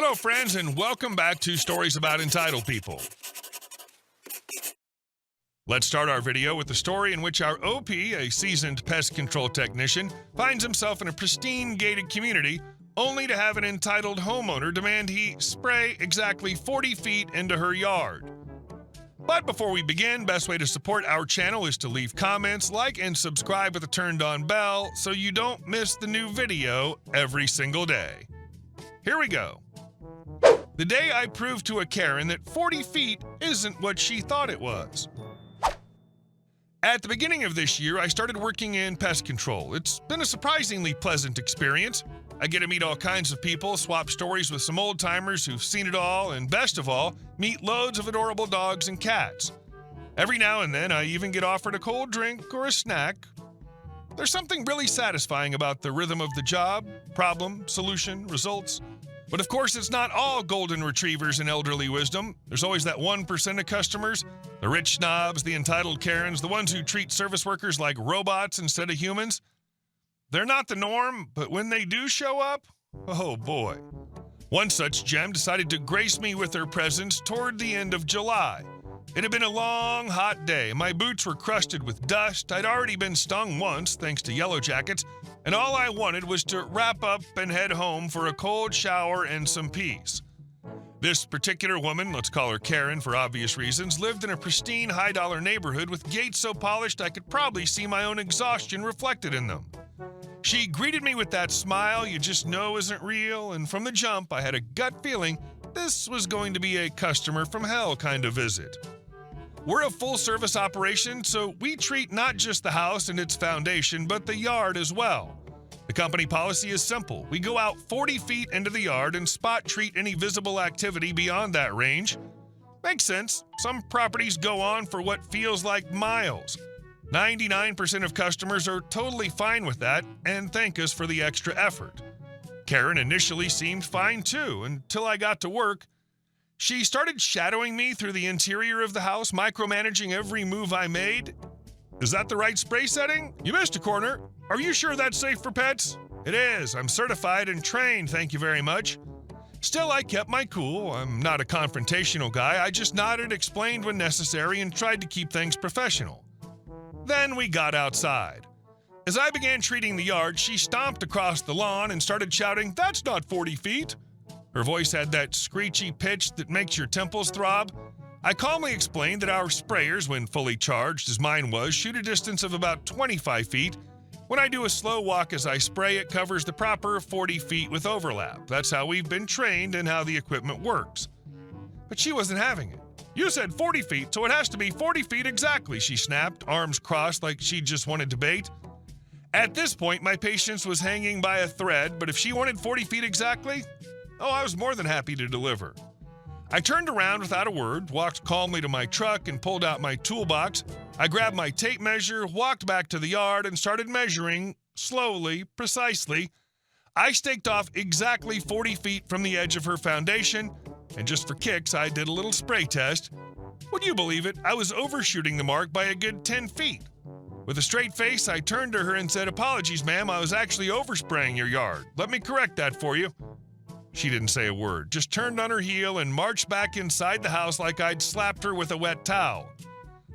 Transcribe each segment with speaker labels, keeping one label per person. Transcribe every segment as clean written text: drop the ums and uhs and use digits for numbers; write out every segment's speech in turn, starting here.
Speaker 1: Hello, friends, and welcome back to Stories About Entitled People. Let's start our video with the story in which our OP, a seasoned pest control technician, finds himself in a pristine gated community only to have an entitled homeowner demand he spray exactly 40 feet into her yard. But before we begin, best way to support our channel is to leave comments, like, and subscribe with a turned-on bell so you don't miss the new video every single day. Here we go. The day I proved to a Karen that 40 feet isn't what she thought it was. At the beginning of this year, I started working in pest control. It's been a surprisingly pleasant experience. I get to meet all kinds of people, swap stories with some old-timers who've seen it all, and best of all, meet loads of adorable dogs and cats. Every now and then, I even get offered a cold drink or a snack. There's something really satisfying about the rhythm of the job, problem, solution, results. But of course, it's not all golden retrievers and elderly wisdom. There's always that 1% of customers, the rich snobs, the entitled Karens, the ones who treat service workers like robots instead of humans. They're not the norm, but when they do show up, oh boy. One such gem decided to grace me with her presence toward the end of July. It had been a long, hot day. My boots were crusted with dust. I'd already been stung once, thanks to Yellow Jackets, and all I wanted was to wrap up and head home for a cold shower and some peace. This particular woman, let's call her Karen for obvious reasons, lived in a pristine, high-dollar neighborhood with gates so polished I could probably see my own exhaustion reflected in them. She greeted me with that smile you just know isn't real, and from the jump, I had a gut feeling this was going to be a customer from hell kind of visit. We're a full-service operation, so we treat not just the house and its foundation, but the yard as well. The company policy is simple. We go out 40 feet into the yard and spot treat any visible activity beyond that range. Makes sense. Some properties go on for what feels like miles. 99% of customers are totally fine with that and thank us for the extra effort. Karen initially seemed fine too, until I got to work. She started shadowing me through the interior of the house, micromanaging every move I made. Is that the right spray setting? You missed a corner. Are you sure that's safe for pets? It is. I'm certified and trained, thank you very much. Still, I kept my cool. I'm not a confrontational guy. I just nodded, explained when necessary, and tried to keep things professional. Then we got outside. As I began treating the yard, she stomped across the lawn and started shouting, "That's not 40 feet." Her voice had that screechy pitch that makes your temples throb. I calmly explained that our sprayers, when fully charged, as mine was, shoot a distance of about 25 feet. When I do a slow walk as I spray, it covers the proper 40 feet with overlap. That's how we've been trained and how the equipment works. But she wasn't having it. "You said 40 feet, so it has to be 40 feet exactly," she snapped, arms crossed like she just wanted debate. At this point, my patience was hanging by a thread, but if she wanted 40 feet exactly, I was more than happy to deliver. I turned around without a word, walked calmly to my truck and pulled out my toolbox. I grabbed my tape measure, walked back to the yard, and started measuring, slowly, precisely. I staked off exactly 40 feet from the edge of her foundation, and just for kicks, I did a little spray test. Would you believe it? I was overshooting the mark by a good 10 feet. With a straight face, I turned to her and said, "Apologies, ma'am, I was actually overspraying your yard. Let me correct that for you." She didn't say a word, just turned on her heel and marched back inside the house like I'd slapped her with a wet towel.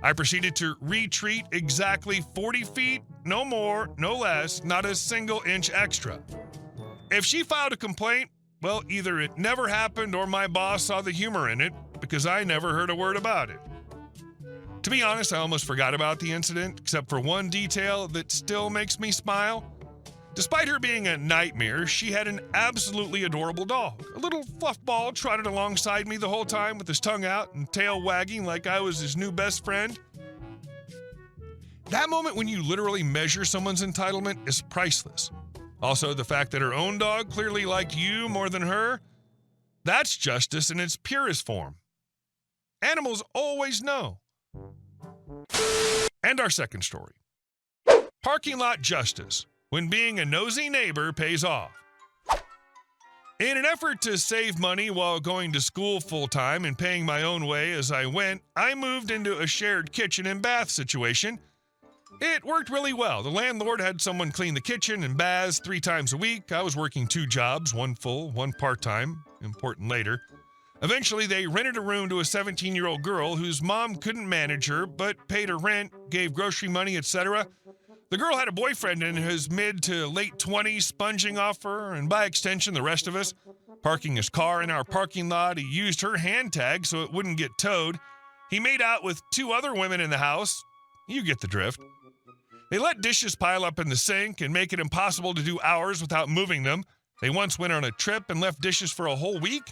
Speaker 1: I proceeded to retreat exactly 40 feet, no more, no less, not a single inch extra. If she filed a complaint, well, either it never happened or my boss saw the humor in it, because I never heard a word about it. To be honest, I almost forgot about the incident, except for one detail that still makes me smile. Despite her being a nightmare, she had an absolutely adorable dog. A little fluff ball trotted alongside me the whole time with his tongue out and tail wagging like I was his new best friend. That moment when you literally measure someone's entitlement is priceless. Also, the fact that her own dog clearly liked you more than her, that's justice in its purest form. Animals always know. And our second story. Parking lot justice. When being a nosy neighbor pays off. In an effort to save money while going to school full-time and paying my own way as I went, I moved into a shared kitchen and bath situation. It worked really well. The landlord had someone clean the kitchen and baths 3 times a week. I was working 2 jobs, one full, one part-time, important later. Eventually, they rented a room to a 17-year-old girl whose mom couldn't manage her, but paid her rent, gave grocery money, etc. The girl had a boyfriend in his mid to late 20s sponging off her, and by extension, the rest of us. Parking his car in our parking lot, he used her hand tag so it wouldn't get towed. He made out with 2 other women in the house. You get the drift. They let dishes pile up in the sink and make it impossible to do hours without moving them. They once went on a trip and left dishes for a whole week.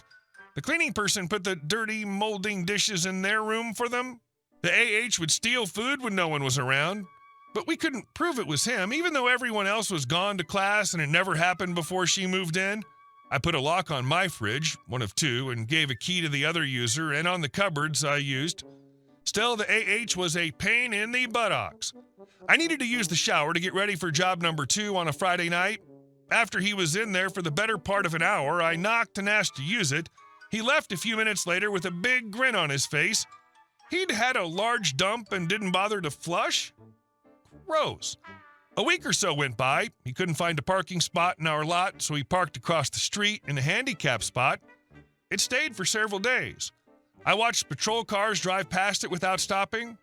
Speaker 1: The cleaning person put the dirty, molding dishes in their room for them. The AH would steal food when no one was around. But we couldn't prove it was him, even though everyone else was gone to class and it never happened before she moved in. I put a lock on my fridge, one of 2, and gave a key to the other user, and on the cupboards I used. Still, the AH was a pain in the buttocks. I needed to use the shower to get ready for job number 2 on a Friday night. After he was in there for the better part of an hour, I knocked and asked to use it. He left a few minutes later with a big grin on his face. He'd had a large dump and didn't bother to flush? Gross. A week or so went by. He couldn't find a parking spot in our lot, so he parked across the street in a handicap spot. It stayed for several days. I watched patrol cars drive past it without stopping.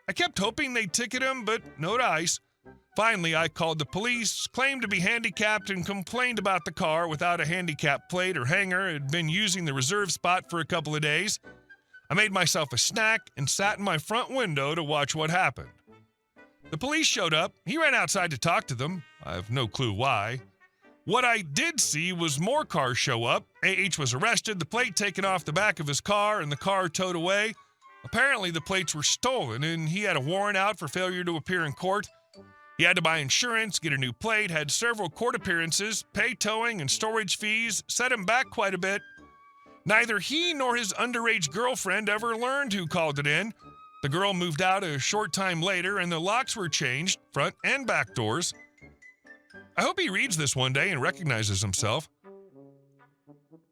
Speaker 1: I kept hoping they'd ticket him, but no dice. Finally, I called the police, claimed to be handicapped, and complained about the car without a handicap plate or hanger. Had been using the reserve spot for a couple of days. I made myself a snack and sat in my front window to watch what happened. The police showed up. He ran outside to talk to them. I have no clue why. What I did see was more cars show up. AH was arrested, the plate taken off the back of his car, and the car towed away. Apparently, the plates were stolen, and he had a warrant out for failure to appear in court. He had to buy insurance, get a new plate, had several court appearances, pay towing and storage fees, set him back quite a bit. Neither he nor his underage girlfriend ever learned who called it in. The girl moved out a short time later, and the locks were changed, front and back doors. I hope he reads this one day and recognizes himself.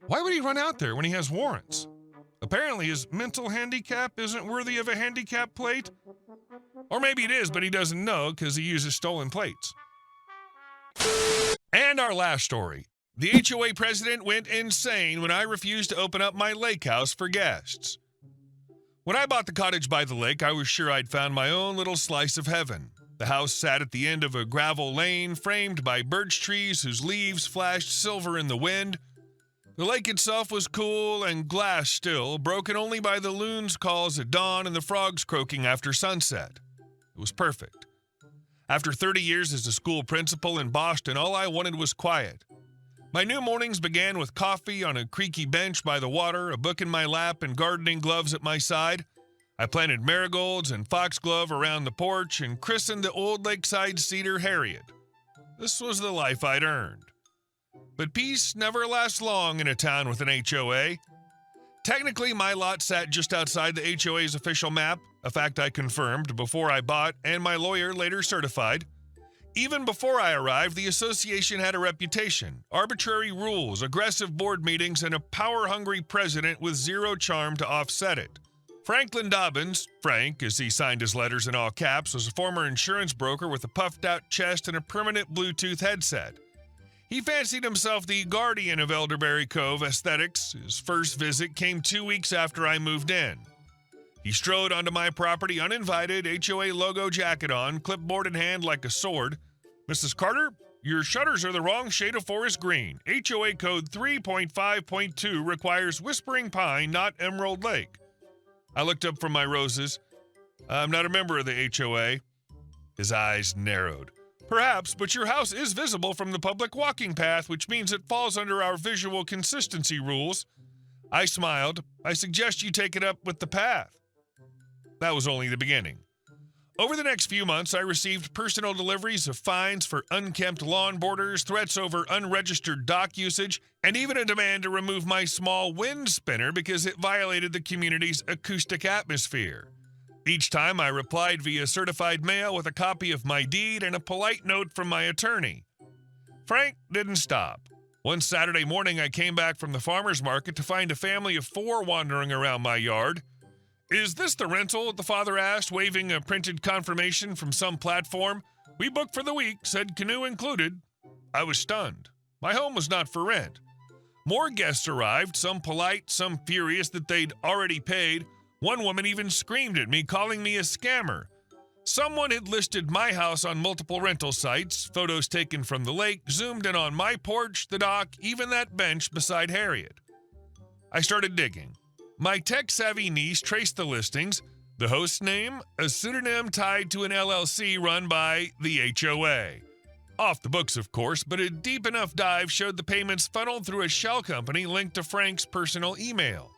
Speaker 1: Why would he run out there when he has warrants? Apparently his mental handicap isn't worthy of a handicap plate. Or maybe it is, but he doesn't know because he uses stolen plates. And our last story. The HOA president went insane when I refused to open up my lake house for guests. When I bought the cottage by the lake, I was sure I'd found my own little slice of heaven. The house sat at the end of a gravel lane framed by birch trees whose leaves flashed silver in the wind. The lake itself was cool and glass still, broken only by the loon's calls at dawn and the frogs croaking after sunset. It was perfect. After 30 years as a school principal in Boston, all I wanted was quiet. My new mornings began with coffee on a creaky bench by the water, a book in my lap, and gardening gloves at my side. I planted marigolds and foxglove around the porch and christened the old lakeside cedar Harriet. This was the life I'd earned. But peace never lasts long in a town with an HOA. Technically, my lot sat just outside the HOA's official map, a fact I confirmed before I bought and my lawyer later certified. Even before I arrived, the association had a reputation, arbitrary rules, aggressive board meetings, and a power-hungry president with zero charm to offset it. Franklin Dobbins, Frank, as he signed his letters in all caps, was a former insurance broker with a puffed-out chest and a permanent Bluetooth headset. He fancied himself the guardian of Elderberry Cove aesthetics. His first visit came 2 weeks after I moved in. He strode onto my property uninvited, HOA logo jacket on, clipboard in hand like a sword. "Mrs. Carter, your shutters are the wrong shade of forest green. HOA code 3.5.2 requires Whispering Pine, not Emerald Lake." I looked up from my roses. "I'm not a member of the HOA. His eyes narrowed. "Perhaps, but your house is visible from the public walking path, which means it falls under our visual consistency rules." I smiled. "I suggest you take it up with the path." That was only the beginning. Over the next few months, I received personal deliveries of fines for unkempt lawn borders, threats over unregistered dock usage, and even a demand to remove my small wind spinner because it violated the community's acoustic atmosphere. Each time I replied via certified mail with a copy of my deed and a polite note from my attorney. Frank didn't stop. One Saturday morning, I came back from the farmer's market to find a family of 4 wandering around my yard. "Is this the rental?" the father asked, waving a printed confirmation from some platform. "We booked for the week, said canoe included." I was stunned. My home was not for rent. More guests arrived, some polite, some furious that they'd already paid. One woman even screamed at me, calling me a scammer. Someone had listed my house on multiple rental sites, photos taken from the lake, zoomed in on my porch, the dock, even that bench beside Harriet. I started digging. My tech-savvy niece traced the listings, the host's name, a pseudonym tied to an LLC run by the HOA. Off the books, of course, but a deep enough dive showed the payments funneled through a shell company linked to Frank's personal email.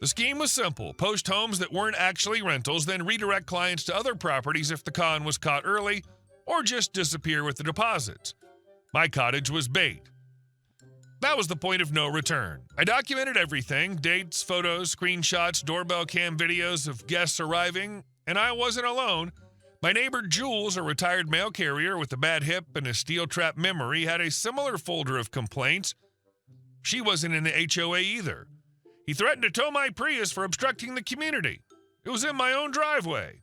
Speaker 1: The scheme was simple: post homes that weren't actually rentals, then redirect clients to other properties if the con was caught early, or just disappear with the deposits. My cottage was bait. That was the point of no return. I documented everything: dates, photos, screenshots, doorbell cam videos of guests arriving, and I wasn't alone. My neighbor Jules, a retired mail carrier with a bad hip and a steel trap memory, had a similar folder of complaints. She wasn't in the HOA either. He threatened to tow my Prius for obstructing the community. It was in my own driveway.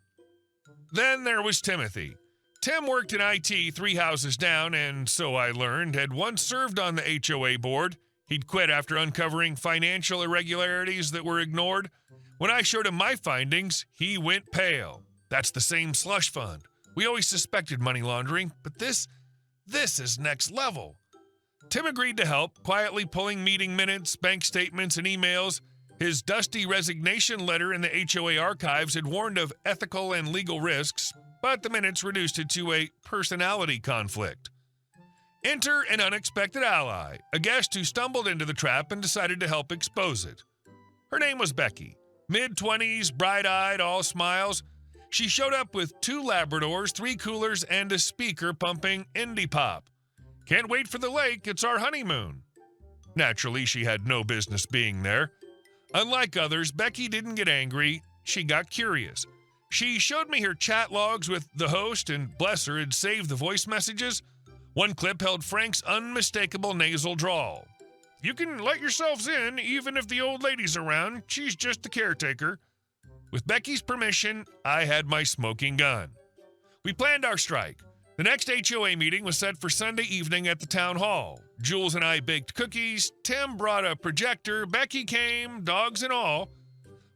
Speaker 1: Then there was Timothy. Tim worked in IT 3 houses down and, so I learned, had once served on the HOA board. He'd quit after uncovering financial irregularities that were ignored. When I showed him my findings, he went pale. That's the same slush fund. We always suspected money laundering, but this is next level. Tim agreed to help, quietly pulling meeting minutes, bank statements, and emails. His dusty resignation letter in the HOA archives had warned of ethical and legal risks, but the minutes reduced it to a personality conflict. Enter an unexpected ally, a guest who stumbled into the trap and decided to help expose it. Her name was Becky. Mid-20s, bright-eyed, all smiles. She showed up with 2 Labradors, 3 coolers, and a speaker pumping indie pop. Can't wait for the lake, it's our honeymoon. Naturally, she had no business being there. Unlike others, Becky didn't get angry, she got curious. She showed me her chat logs with the host and, bless her, had saved the voice messages. One clip held Frank's unmistakable nasal drawl. "You can let yourselves in, even if the old lady's around, she's just the caretaker." With Becky's permission, I had my smoking gun. We planned our strike. The next HOA meeting was set for Sunday evening at the town hall. Jules and I baked cookies, Tim brought a projector, Becky came, dogs and all.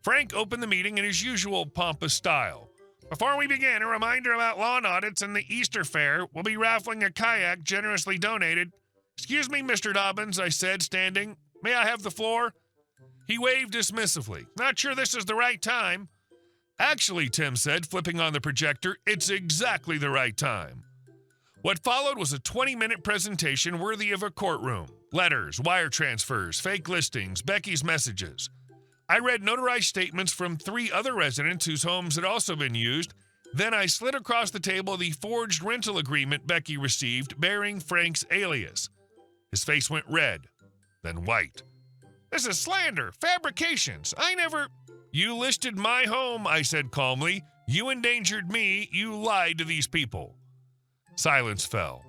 Speaker 1: Frank opened the meeting in his usual pompous style. "Before we begin, a reminder about lawn audits and the Easter fair. We'll be raffling a kayak generously donated." "Excuse me, Mr. Dobbins," I said, standing. "May I have the floor?" He waved dismissively. "Not sure this is the right time." "Actually," Tim said, flipping on the projector, "it's exactly the right time." What followed was a 20-minute presentation worthy of a courtroom. Letters, wire transfers, fake listings, Becky's messages. I read notarized statements from 3 other residents whose homes had also been used. Then I slid across the table the forged rental agreement Becky received bearing Frank's alias. His face went red, then white. "This is slander, fabrications. I never—" "You listed my home," I said calmly. "You endangered me. You lied to these people." Silence fell.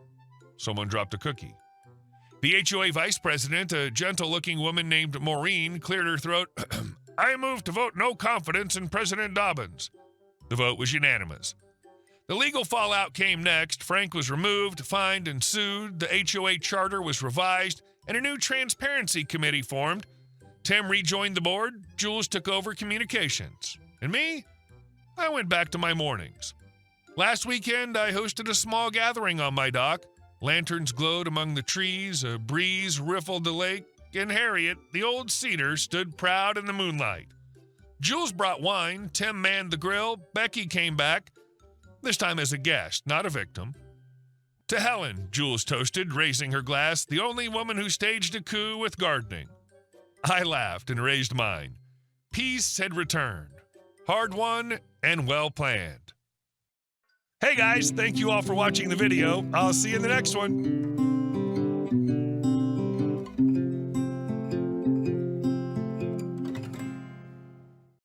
Speaker 1: Someone dropped a cookie. The HOA vice president, a gentle-looking woman named Maureen, cleared her throat. "I move to vote no confidence in President Dobbins." The vote was unanimous. The legal fallout came next. Frank was removed, fined, and sued. The HOA charter was revised, and a new transparency committee formed. Tim rejoined the board. Jules took over communications. And me? I went back to my mornings. Last weekend, I hosted a small gathering on my dock. Lanterns glowed among the trees, a breeze riffled the lake, and Harriet, the old cedar, stood proud in the moonlight. Jules brought wine, Tim manned the grill, Becky came back, this time as a guest, not a victim. "To Helen," Jules toasted, raising her glass, the only woman who staged a coup with gardening. I laughed and raised mine. Peace had returned, hard-won and well-planned. Hey guys, thank you all for watching the video. I'll see you in the next one.